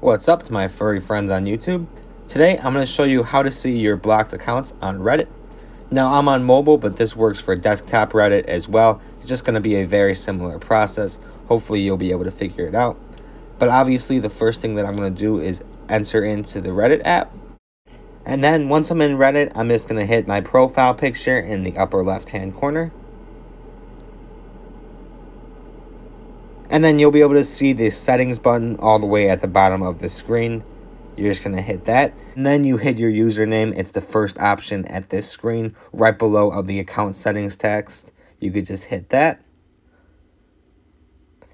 What's up to my furry friends on YouTube? Today I'm going to show you how to see your blocked accounts on Reddit. Now I'm on mobile, but this works for desktop Reddit as well. It's just going to be a very similar process. Hopefully you'll be able to figure it out. But obviously the first thing that I'm going to do is enter into the Reddit app. And then once I'm in Reddit, I'm just going to hit my profile picture in the upper left hand corner. And then you'll be able to see the settings button all the way at the bottom of the screen. You're just going to hit that. And then you hit your username. It's the first option at this screen, right below of the account settings text. You could just hit that.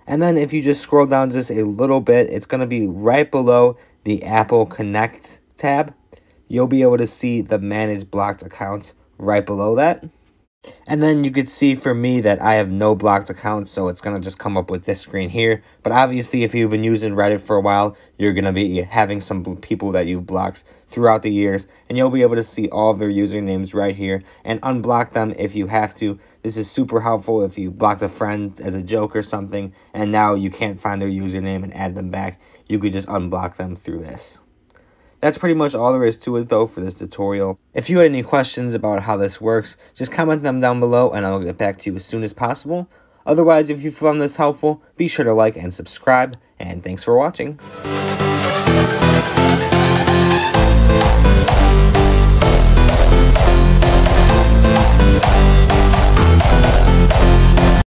And then if you just scroll down just a little bit, it's going to be right below the Apple Connect tab. You'll be able to see the Manage Blocked Accounts right below that. And then you could see for me that I have no blocked accounts, so it's going to just come up with this screen here. But obviously, if you've been using Reddit for a while, you're going to be having some people that you've blocked throughout the years. And you'll be able to see all of their usernames right here and unblock them if you have to. This is super helpful if you blocked a friend as a joke or something, and now you can't find their username and add them back. You could just unblock them through this. That's pretty much all there is to it though for this tutorial. If you had any questions about how this works, just comment them down below and I'll get back to you as soon as possible. Otherwise, if you found this helpful, be sure to like and subscribe, and thanks for watching.